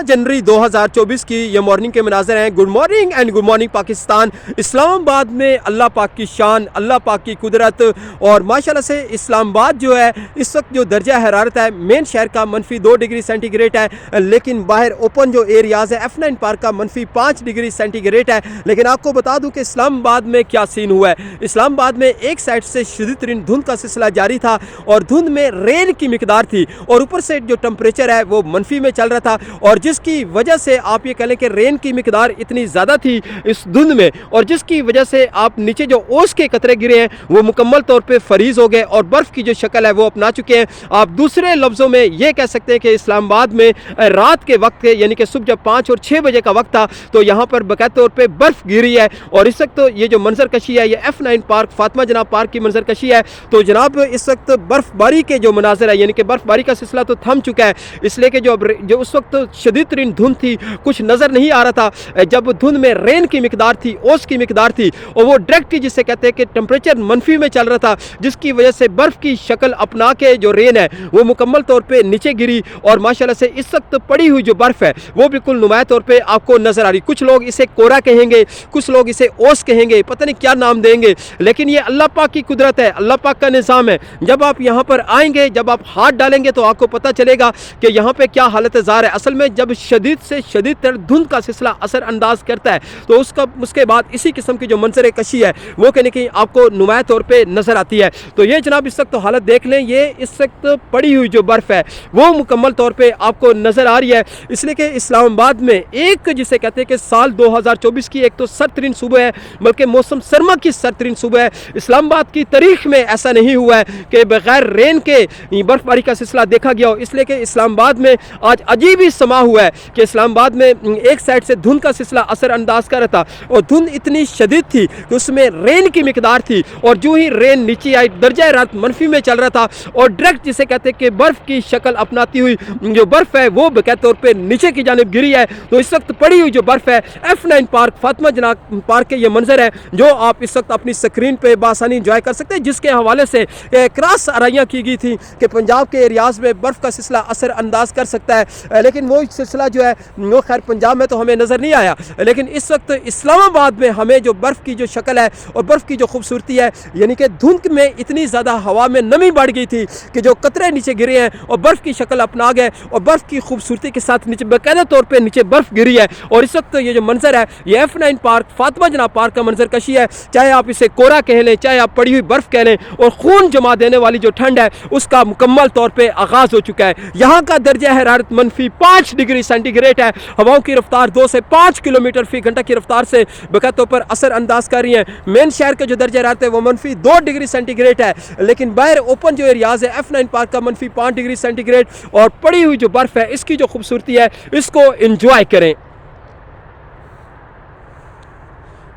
जनवरी 2024 की ये मॉर्निंग के मनाज़र हैं। Good morning and good morning Pakistan. Islamabad में अल्लाह पाक की शान, अल्लाह पाक की कुदरत और माशाल्लाह से इस्लामाबाद जो है इस वक्त जो दर्जा हरारत है मेन शहर का -2 डिग्री सेंटीग्रेड है, लेकिन बाहर ओपन जो एरियाज़ है F9 पार्क का -5 डिग्री सेंटीग्रेड है। लेकिन आपको बता दूं कि इस्लामाबाद में क्या सीन हुआ है। इस्लामाबाद में एक साइड से शदीद तरीन धुंध का सिलसिला जारी था और धुंध में रेन की मिकदार थी और ऊपर से जो टेम्परेचर है वो मनफी में चल रहा था और जिसकी वजह से आप ये कह लें कि रेन की मिकदार इतनी ज़्यादा थी इस धुंध में और जिसकी वजह से आप नीचे जो ओस के कतरे गिरे हैं वो मुकम्मल तौर पे फरीज हो गए और बर्फ़ की जो शक्ल है वो अपना चुके हैं। आप दूसरे लफ्ज़ों में ये कह सकते हैं कि इस्लामाबाद में रात के वक्त यानी कि सुबह जब 5 और 6 बजे का वक्त था तो यहाँ पर बाकायदा तौर पर बर्फ़ गिरी है और इस वक्त तो ये जो मंजर कशी है ये F9 पार्क फातिमा जनाब पार्क की मंजर कशी है। तो जनाब इस वक्त बर्फ़बारी के जो मनाज़र है यानी कि बर्फ़बारी का सिलसिला तो थम चुका है, इसलिए कि जो उस वक्त शदीद तरीन धुंध थी कुछ नज़र नहीं आ रहा था। जब धुंध में रेन की मिकदार थी, ओस की मिकदार थी और वो डायरेक्ट जिसे कहते हैं कि टेम्परेचर मनफी में चल रहा था जिसकी वजह से बर्फ़ की शक्ल अपना के जो रेन है वो मुकम्मल तौर पर नीचे गिरी और माशाल्लाह से इस वक्त पड़ी हुई जो बर्फ़ है वो बिल्कुल नुमाया तौर पर आपको नज़र आ रही। कुछ लोग इसे कोरा कहेंगे, कुछ लोग इसे ओस कहेंगे, पता नहीं क्या नाम देंगे, लेकिन ये अल्लाह पाक की कुदरत है, अल्लाह पाक का निज़ाम है। जब आप यहाँ पर आएंगे, जब आप हाथ डालेंगे तो आपको पता चलेगा कि यहाँ पे क्या हालत ज़ार है। असल में जब शदीद से शदीद तर धुंध का सिलसिला असर अंदाज करता है तो उसके बाद इसी किस्म की जो मंजर कशी है वो कहीं ना कहीं आपको नुमाया तौर पर नज़र आती है। तो ये जनाब इस वक्त तो हालत देख लें, ये इस वक्त पड़ी हुई जो बर्फ़ है वो मुकम्मल तौर पर आपको नज़र आ रही है। इसलिए कि इस्लामाबाद में एक जिसे कहते हैं कि साल 2024 की एक तो सरतरीन सुबह है, बल्कि मौसम सरमा की सरतरीन सुबह है। इस्लामाबाद की तारीख में ऐसा नहीं हुआ है कि बगैर रेन के बर्फबारी का सिलसिला देखा गया हो। इसलिए कि इस्लामाबाद में आज अजीब ही समा हुआ है कि इस्लामाबाद में एक साइड से धुंध का सिलसिला असर अंदाज कर रहा था और धुंध इतनी शदीद थी कि उसमें रेन की मिकदार थी और जो ही रेन नीचे आई दर्जा रात मनफी में चल रहा था और डायरेक्ट जिसे कहते हैं कि बर्फ़ की शक्ल अपनाती हुई जो बर्फ़ है वो बकायदा तौर पर नीचे की जानिब गिरी है। तो इस वक्त पड़ी हुई जो बर्फ़ है F9 पार्क फातिमा जनाब पार्क के ये मंजर है जो आप इस वक्त अपनी स्क्रीन पे बासानी इंजॉय कर सकते हैं, जिसके हवाले से क्रॉस आराइयाँ की गई थी कि पंजाब के एरियाज़ में बर्फ़ का सिलसिला असर अंदाज कर सकता है, लेकिन वो सिलसिला जो है वो खैर पंजाब में तो हमें नज़र नहीं आया। लेकिन इस वक्त इस्लामाबाद में हमें जो बर्फ़ की जो शक्ल है और बर्फ़ की जो खूबसूरती है यानी कि धुंध में इतनी ज़्यादा हवा में नमी बढ़ गई थी कि जो कतरे नीचे गिरे हैं और बर्फ़ की शक्ल अपना गए और बर्फ़ की खूबसूरती के साथ नीचे बाकायदा तौर पर नीचे बर्फ़ गिरी है। और इस वक्त ये जो मंजर है ये F9 पार्क फातिमा जनाब पार्क का मंजर कशी है, चाहे आप इसे कोरा कह लें, चाहे आप पड़ी हुई बर्फ़ कह लें, और खून जमा देने वाली जो ठंड है उसका मुकम्मल तौर पे आगाज़ हो चुका है। यहाँ का दर्जा हरारत -5 डिग्री सेंटीग्रेड है। हवाओं की रफ्तार 2 से 5 किलोमीटर फी घंटा की रफ्तार से बाकायदा तौर पर असर अंदाज कर रही है। मेन शहर का जो दर्जा हरारत है वो -2 डिग्री सेंटीग्रेड है, लेकिन बाहर ओपन जो एरियाज़ है F9 पार्क का -5 डिग्री सेंटीग्रेड और पड़ी हुई जो बर्फ़ है इसकी जो खूबसूरती है इसको इंजॉय करें।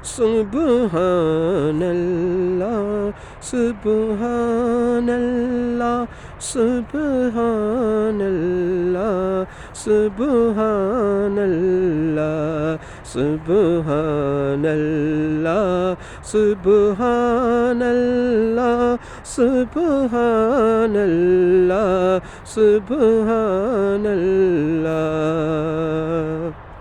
सुबहानल्लाह सुबहानल्लाह सुबहानल्लाह सुबहानल्लाह सुबहानल्लाह सुबहानल्लाह सुबहानल्लाह सुबहानल्लाह।